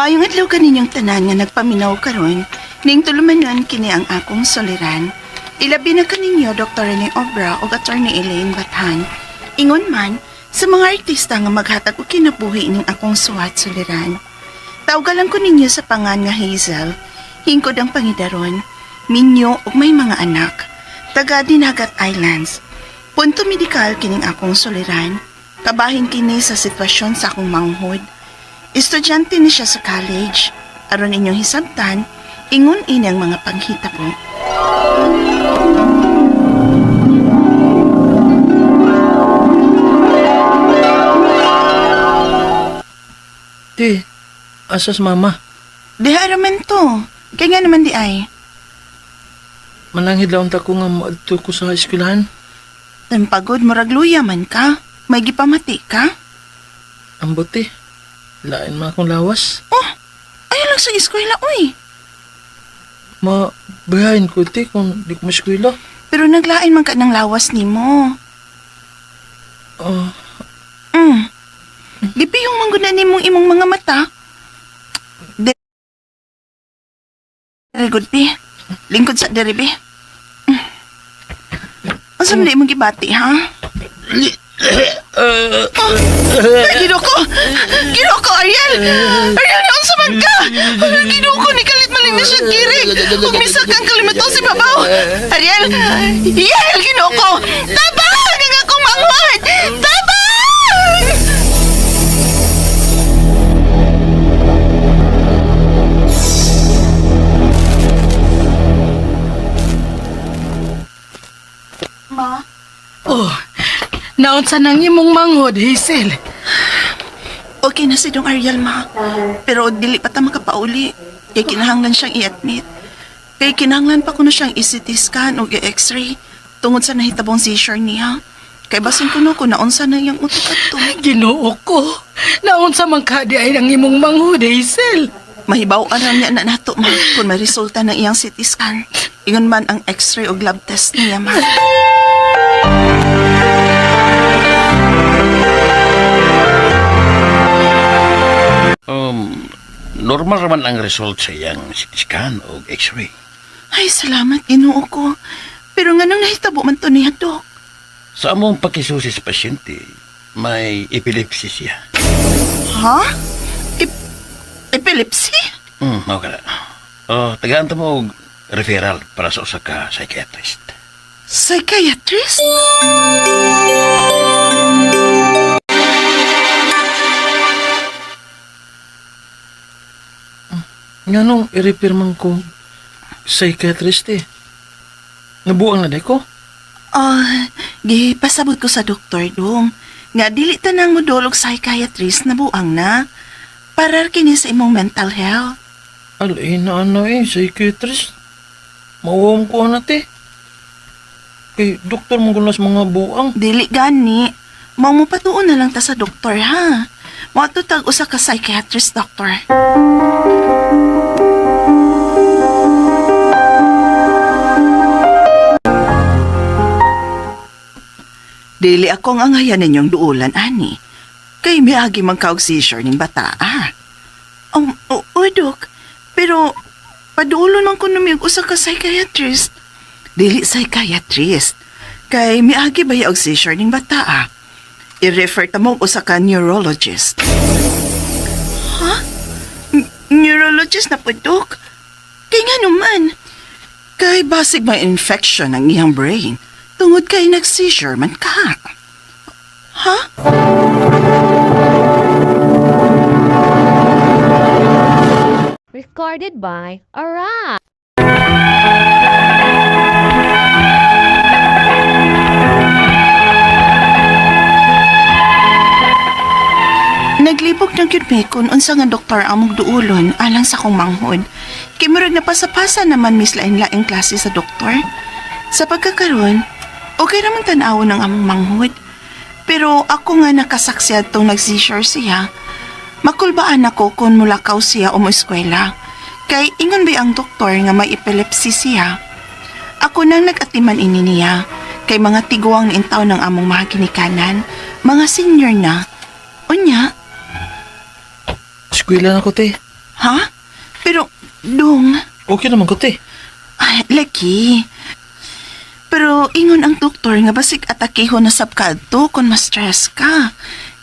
Maayong adlaw kaninyong tanan nga nagpaminaw karon, ning tulumanon kini ang akong soliran. Ilabi na kaninyo Dr. Rene Obra o Attorney Elaine Bathan. Ingon man sa mga artista nga maghatag og kinabuhi ning akong suwat soliran. Tawgalan ko ninyo sa pangan nga Hazel, hingkod ang pangidaron, minyo ug may mga anak, taga Dinagat Islands. Punto medikal kining akong soliran, kabahin kini sa sitwasyon sa akong manghod. Estudyante ni siya sa college, aron inyong hisabtan, ingon ini ang mga panghita po. Di, asas mama. Diha raman to, kaya nga naman di ay. Mananghid lang ta ko nga maadto ko sa eskwelahan. Pagod moragluya man ka, may gipamati ka. Ang buti. Lain man akong lawas. Oh, ayaw lang sa eskwela, uy. Mabayahin ko ti kung di ko maskwela. Pero naglain man ka ng lawas ni mo. Gipi yung mangguna ni mong imong mga mata. Very good, pi. Lingkod sa deribi. Asam di mong gibati, ha? Ginoko! Ginoko, Ariel! Ariel, naon sa man ka? Ginoko, ni kalit maling na siya kiri. Huwag misa kang kalimutan si babaw. Ariel! Ariel, ginoko! Tabang! Ang akong manguan! Tabang! Ma? Oh, naunsa nang imong manghod, Hazel? Okay na si Dong Ariel, ma. Pero dili pa ta makapauli. Kay kinahanglan siyang i-admit. Kay kinahanglan pa ko na siyang i-CT scan o i-x-ray tungod sa nahitabong seizure niya. Kay basin ko no kung naunsa na iyang utok at to. Ginoo ko. Naunsa man ka di ay nang imong manghod, Hazel? Mahibaw-an lang niya na nato, ma, kung may resulta ng iyang CT scan. Ingon man ang x-ray o lab test niya, ma. Normal naman ang result sa iyang CT scan o x-ray. Ay, salamat, Ginoo ko. Pero nga nang nahitabo man to niya, Dok. Sa among pakisusi sa pasyente, may epilepsy siya. Ha? Epilepsy? Okay na. Tagaan mo og referral para sa usa ka psychiatrist. Psychiatrist? Nga nung i-repair man ko psychiatrist eh. Nabuang na di ko? Gipasabot ko sa doktor, Dong. Nga dili tanang modolog psychiatrist na buang na. Para kini sa imong mental health. Alay na psychiatrist. Mawawang ko na ti. Kay doktor mong gulas mga buang. Dili gani. Mao mo patuon na lang ta sa doktor, ha? Mao tag usa ka psychiatrist, doktor. Dili ako ang angayan ninyong duulan, ani. Kay miagi man kaog seizure ning bata, Dok. Pero, paduulo nang ko namig usa ka psychiatrist. Dili psychiatrist. Kay miagi ba og seizure ning bata, I-refer ta mo usa ka neurologist. Ha? Neurologist na po, Dok? Kay nga naman. Kay basig may infection ang iyang brain. Tungod kay nag-seizure man ka. Ha? Recorded by Ara. Naglibog ng gyud kung unsa nga doktor among duulon alang sa kong manghod. Kay murag napasapasa naman mislain-laing klase sa doktor. Sa pagkakaroon, okay ramang tan-awon ng among manghod. Pero ako nga nakasaksiyad tong nag-seizure siya. Makulbaan ako kung mulakaw siya o mo eskwela. Kay ingon ba ang doktor nga may epilepsy siya. Ako nang nag-atiman ini niya. Kay mga tiguang na intaw ng among mga kinikanan. Mga senior na. Unya. Eskwela na ko te. Ha? Ha? Pero, dong, Okay naman ko, te. ay, laki. Pero ingon ang doktor nga basig atakeho na sab kadto kung ma-stress ka.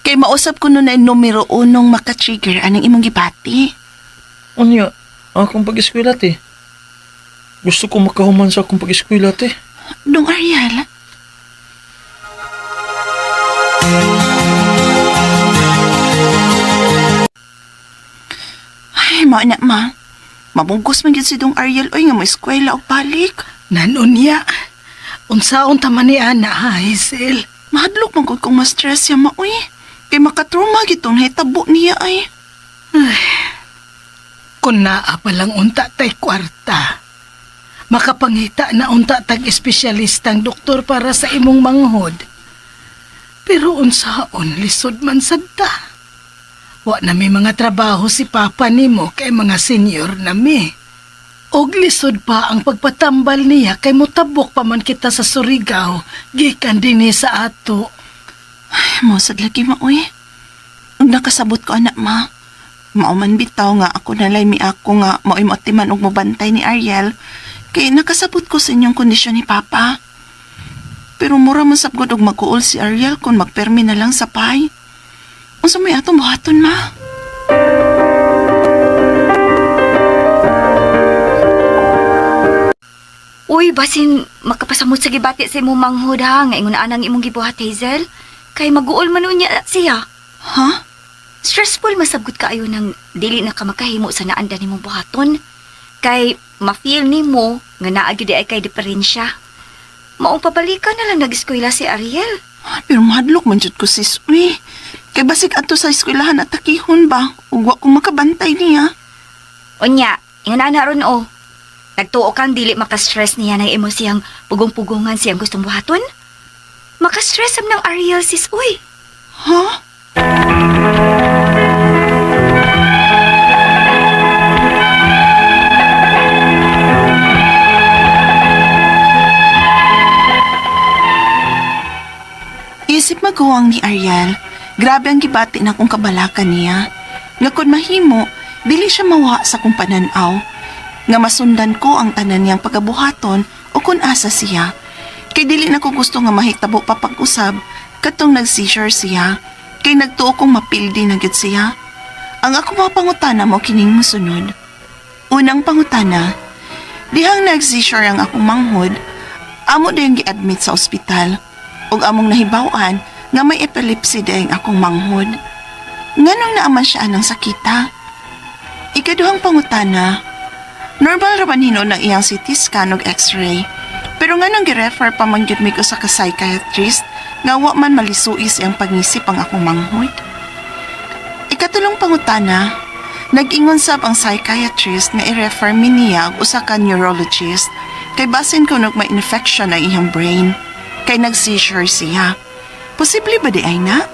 Kay mausap ko nun ay numero 1 maka-trigger anang imong gibati. Unya, akong pag-eskwela, te. Gusto ko makahuman sa akong pag-eskwela, te. Dong Ariel. Ay, mao na ma. Mabungkos man gyud si Dong Ariel oy nga mo eskwela og balik. Nanunya, unsaon taman ni Ana, ha, Hazel? Mahadlok man gud kung ma-stress siya ma oy. Kay makatrauma gitong hitabo niya ay. Kung naa palang unta tay kwarta, makapangita na unta tag espesyalistang doktor para sa imong manghod. Pero unsaon lisod man sadta. Wa na may mga trabaho si papa nimo kay mga senior na mi. Og lisod pa ang pagpatambal niya kay mutabok pa man kita sa Surigao, gikan dinhi sa ato. Ay, mosad lagi ma oy. Ang nakasabot ko anak ma. Mauman bitaw nga ako nalay mi ako nga maoy motiman og mobantay ni Ariel kay nakasabot ko sa inyong kondisyon ni Papa. Pero mura man sabgod og magkuol si Ariel kung magpermi na lang sa pay. Unsa may atong buhaton ma? Uy, basin makapasamot sa gibati sa imong manghod ha, nga ingon anang imong gibuhat, Hazel. Kay maguol man unya siya. Ha? Stressful masabgot kaayo nang dili na ka makahimo sa naanda nimong buhaton. Kay ma-feel nimo nga naa gyud ay kay diferensya. Maong pabalikan na lang nag-eskwela si Ariel. Pero mahadlok man jud ko sis. Uy, kay basig ato sa eskwelahan at takihon ba? Ug wa ko makabantay niya. Unya, ingon ana ron o. Nagtuo kang dili makastress niya ng imo siyang pugong-pugungan siyang gustong buhaton? Makastress am ng Ariel sis, uy. Ha? Isip maguwang ni Ariel, grabe ang gibati na kung kabalakan niya. Nga kung mahimo, dili siya mawa sa kung pananaw. Nga masundan ko ang tanan niyang pagabuhaton o kung asa siya. Kay dili na ko gusto nga mahitabo pa pag-usab katong nag-seizure siya. Kay nagtuo kong mapildi na gyud siya. Ang ako mga pangutana mo kining musunod. Unang pangutana, dihang nag-seizure ang akong manghod, amo dayang gi-admit sa ospital. Ug among nahibaw-an nga may epilepsy dayang akong manghod. Nganong naaman siya anang sakita? Ikaduhang pangutana, normal ra ba nino ng iyang CT scan ug X-ray? Pero nganong gi-refer pa man gyud mi ko sa ka-psychiatrist nga wa man malisuy siyang pag-isip ang akong manghod? Ikatulong pangutana, nag-ingon sab ang psychiatrist nga i-refer mi niya og usa ka neurologist kay basin kunog may infection ang iyang brain. Kay nag-seizure siya. Posible ba di ay na?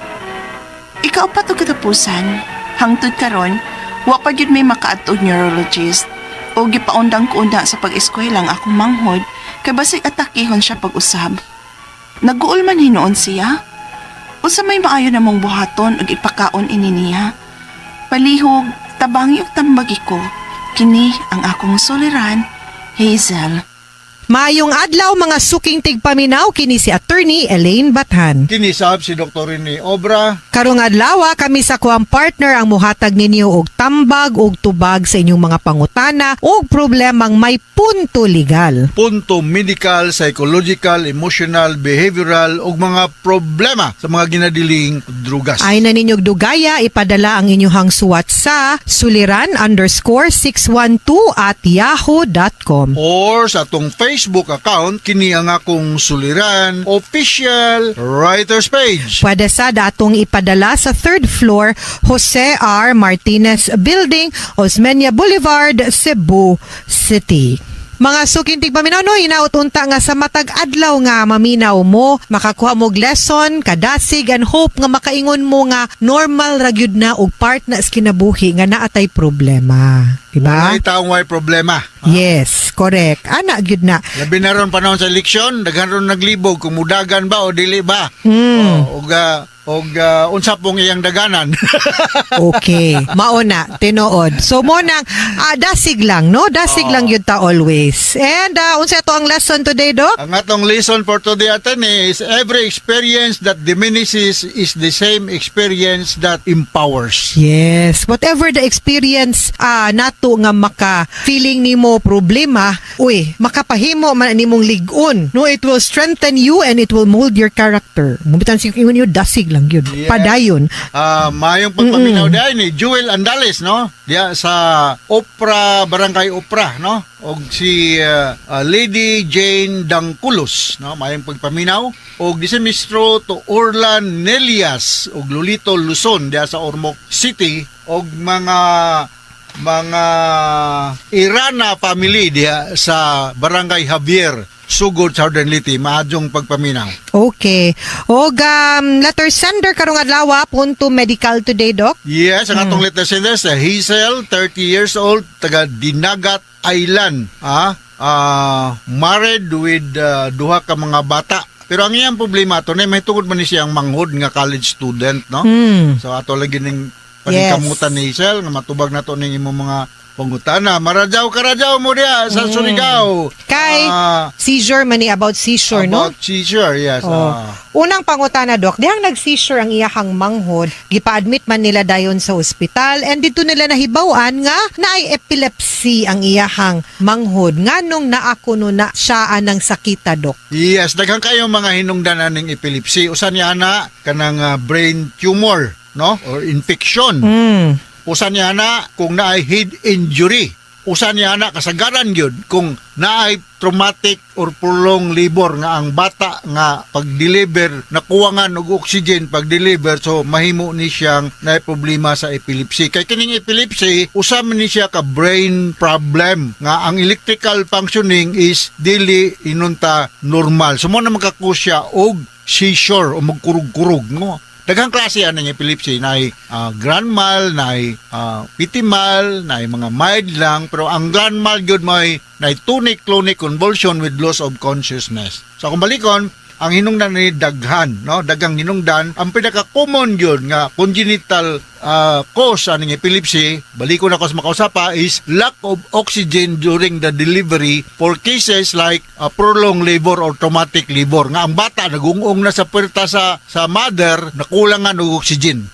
Ikaw pa to katapusan. Hangtod karon, wa pa gyud may makaadtog neurologist o gipaundang ko sa pag-eskwela ang akong manghod kay basig atakihon siya pag-usab. Naguol man hinoon siya. Usa may maayo namong buhaton ug ipakaon ini niya. Palihog, tabangi ug tambagi ko. Kini ang akong suliran, Hazel. Maayong adlaw mga suking tigpaminaw kini si Attorney Elaine Bathan. Kinisab si Dr. Rene Obra. Karong adlaw kami sa kuang partner ang muhatag ninyo og tambag og tubag sa inyong mga pangutana og problemang may punto legal. Punto medical, psychological, emotional, behavioral ug mga problema sa mga ginadiling drugas. Ay na ninyong dugaya, ipadala ang inyong suwat sa suliran_612@yahoo.com. Or sa atong Facebook account, kini ang akong suliran official writers page. Pwede sa datong ipadala sa 3rd floor Jose R. Martinez Building, Osmeña Boulevard, Cebu City. Mga suking tigpaminaw no, hinautunta nga sa matag adlaw nga maminaw mo, makakuha mo lesson, kadasig and hope nga makaingon mo nga normal ra gyud na og part na sa kinabuhi nga naatay problema. Diba? Mga taong may problema. Yes, correct. Ana gyud na. Labi na ron panahon sa eleksyon, daghan ron naglibog kung mudagan ba o dili ba. Hmm. O og unsa pong iyang daganan. Okay. Mauna, tinuod. So mo nang dasig lang, no? Dasig lang yun ta always. And unsa to ang lesson today, Doc? Ang atong lesson for today attorney is every experience that diminishes is the same experience that empowers. Yes. Whatever the experience nato nga maka feeling nimo problema, makapahimo man nimong ligon. No, it will strengthen you and it will mold your character. Mubitan sing ingon yun, dasig lang yun. Yes. Padayon. Mayong pagpaminaw dahil ni Jewel Andales, no? Diya sa Opera, Barangay Opera, no? Og si Lady Jane Dangkulos, no? Mayong pagpaminaw. Og disemistro to Orlan Nelias og Lolito Luzon diya sa Ormoc City og mga Irana family diya sa Barangay Javier, Sugod, Southern Leyte, maadjong pagpaminaw. Okay. Og letter sender karong adlaw punto medical today, Doc. Yes, ang atong letter sender sa Hazel, 30 years old, taga Dinagat Island. Married with duha ka mga bata. Pero ang iyang problema to, may tungod man ni siyang manghod nga college student, no? So ato lagi ning paningkamutan ni Hazel nga matubag na to ning imong mga pangutana. Marajaw mo diya sa Surigao. Kay seizure man ni about seizure, no? About seizure, yes. Unang pangutana, Doc, dihang nag-seizure ang iyahang manghod, gipa-admit man nila dayon sa ospital and dito nila nahibawan nga naay epilepsy ang iyahang manghod. Nganong naakuno na siya anang sakita, Doc? Yes, daghang kayo mga hinungdanan ng epilepsy. Usan niya na kanang brain tumor, no? Or infection. Usan niya na kung naay head injury. Usan niya na kasagaran gyud kung naay traumatic or prolonged labor nga ang bata nga pag-deliver nakuwangan og oxygen pag-deliver, so mahimo ni siyang naay problema sa epilepsy. Kay kining epilepsy usa man ni siya ka brain problem nga ang electrical functioning is dili inunta normal. So mo na magka-cause siya og seizure o magkurug-kurug, no? Daghang klase yan ng epilepsy, naay grand mal, naay petit mal, naay mga mild lang, pero ang grand mal gyud may naay tonic-clonic convulsion with loss of consciousness. So kung balikon, ang hinungdan ni daghan, no? Daghang hinungdan, ang pinaka-common gyud nga congenital cause aning epilepsy, balikon ako sa makausapa, is lack of oxygen during the delivery for cases like prolonged labor or traumatic labor. Nga ang bata nagungong na sa puwerta sa mother, nakulangan og oxygen.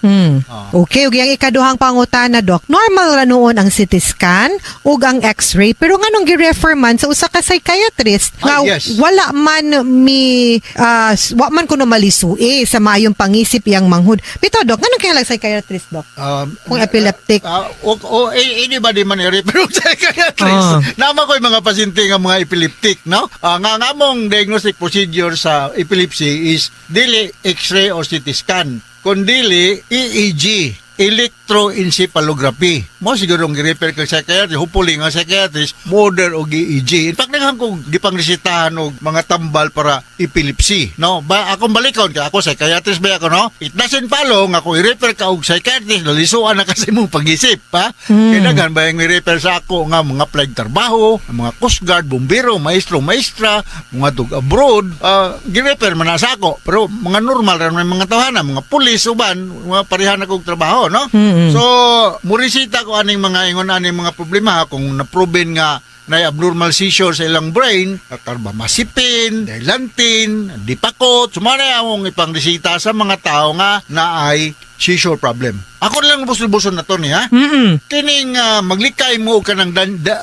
Okay, ug yung ikaduhang pangutana, Doc, normal ra noon ang CT scan ug ang X-ray, pero nganong gi-refer man sa usa ka psychiatrist nga yes. wala man wa man kuno malisui sa maayong pangisip iyang manghod. Bitaw, Doc, nganong kaya lang psychiatrist, Doc? Kung epileptic. Anybody man i-refer sa psychiatrist. Nama ko yung mga pasyente nga mga epileptic, no? Nga among diagnostic procedure sa epilepsy is dili X-ray or CT scan, kundi EEG, electroencephalography. Mo siguro gi-refer ka sa psychiatrist, hopefully nga psychiatrist modern og EEG. In fact, naghan ko gipangresetahan og mga tambal para epilepsy, no? Ba akong balikon kay ako psychiatrist ba ako, no? It doesn't follow nga kung i-refer ka og psychiatrist, nalisuan na kasi mong pag-isip, ha? Kaya daghan ba yung i-refer sa ako nga mga flight trabaho, mga coast guard, bombero, maestro, maestra, mga dug abroad, gi-refer man na sa ako. Pero mga normal ra mga tawanan, mga pulis uban, mga pareha na kong trabaho, no? So, murisita ko aning mga ingon aning mga problema kung na-proven nga na abnormal seizure sa ilang brain, masipin, dilantin, dipakot, sumara akong ipangresita sa mga tao nga na ay seizure problem. Ako lang buso-buso na to ni, ha? Kining maglikay mo kanang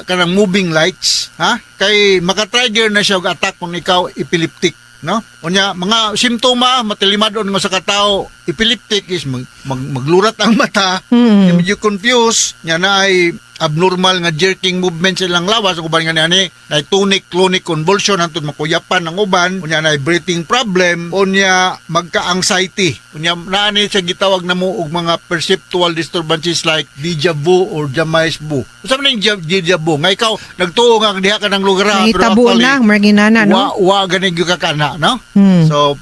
kanang moving lights, ha? Kay maka-trigger na siya og attack kung ikaw epileptic, no? Unya mga simptoma matilimadon nga sa katao epileptic is maglurat ang mata, medyo confused, nya na ay abnormal nga jerking movement sa ilang lawas, uban nga ni na tonic-clonic convulsion hantod makuyapan ng uban, unya na breathing problem, unya magka-anxiety, unya naani siya gitawag na mo og mga perceptual disturbances like deja vu or jamais vu. Usa man ning deja vu nga ikaw nagtuo nga diha ka ng lugar pero Nahitabo na, marginana, no? Wa ganig gyud ka kana, no? So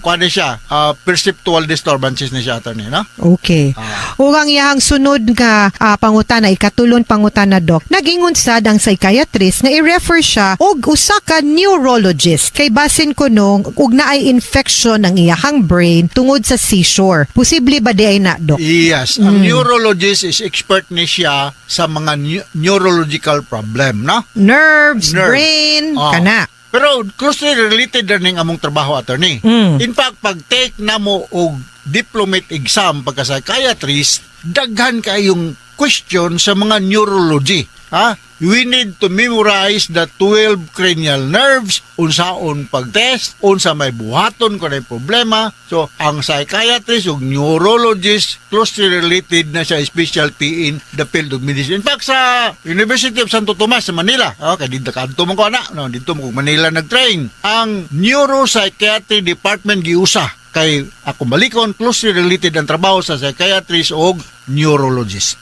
kuan siya, perceptual disturbances na siya ato ni, no? Okay. Ug ang iyang sunod nga pangutana ikatulo tulon pangutana Doc. Nagingon sad ang psychiatrist nga i-refer siya og usa ka neurologist kay basin kuno ug naay infection ang iyahang brain tungod sa seizure. Posible ba di ay na Doc? Yes, ang neurologist is expert ni siya sa mga neurological problem, no? Nerves, Nerve. brain, Ah. kana. Pero closely related na ning among trabaho, attorney. In fact, pag take na mo og diplomate exam pagka psychiatrist, daghan kayong question sa mga neurology. Ha? We need to memorize the 12 cranial nerves, unsaon pag-test, unsa may buhaton kung may problema. So, ang psychiatrist ug neurologist closely related na siya specialty in the field of medicine. In fact, sa University of Santo Tomas sa Manila, kay dito kadto man ko ana, no, dito mo Manila nag-train. Ang neuropsychiatry department giusa kay ako balikon closely related ang trabaho sa psychiatrist ug neurologist.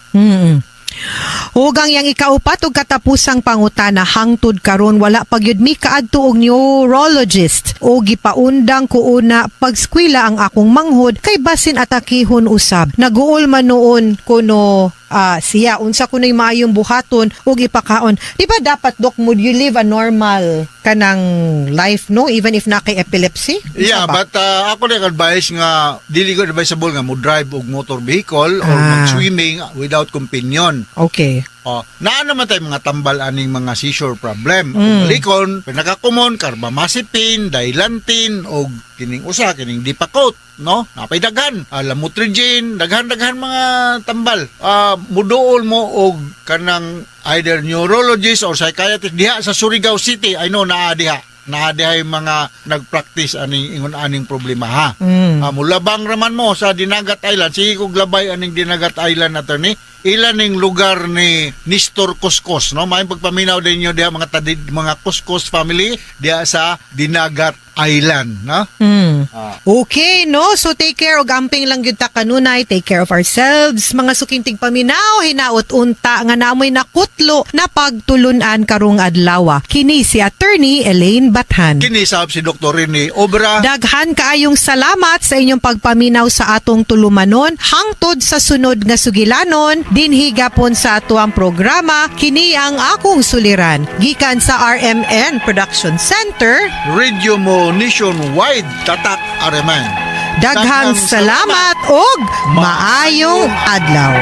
Ug ang yang ikaupat ug katapusang pangutana hangtod karon wala pagyud mi kaadto og neurologist o gipaundang ko una pagskwela ang akong manghod kay basin atakihon usab. Naguol man noon kuno siya unsa kuno'y maayong buhaton ug ipakaon. Di ba dapat Doc would you live a normal kanang life no even if na kay epilepsy? Unsa Yeah, ba? but ako na advice nga dili ko advisable nga mo drive og motor vehicle or mag-swimming without companion. Okay. Naa naman tayo mga tambal aning mga seizure problem. Kung balikon, pinakakumon, carbamazepine, dilantin, o kining usa, kining dipakot, no? Napay daghan, lamotrigine, daghan-daghan mga tambal. Muduol mo og kanang either neurologist or psychiatrist diha sa Surigao City. I know naa diha yung mga nag-practice aning problema ha. Mulabang raman mo sa Dinagat Island. Sige kog labay aning Dinagat Island attorney. Ilan ning lugar ni Nestor Coscos, no? May pagpaminaw din niyo diha mga Coscos family diha sa Dinagat Island, no? Okay, no? So take care og amping lang gyud ta kanunay, take care of ourselves. Mga sukintig paminaw, hinaot unta nga namoy nakutlo na pagtulunan karong adlaw. Kini si Attorney Elaine Bathan. Kinisab si Dr. Rene Obra. Daghan kaayong salamat sa inyong pagpaminaw sa atong tulumanon hangtod sa sunod nga sugilanon dinhi gapon sa atuang programa. Kini ang akong suliran gikan sa RMN Production Center. Radio mo nationwide tatak areman. Daghang salamat og maayong adlaw.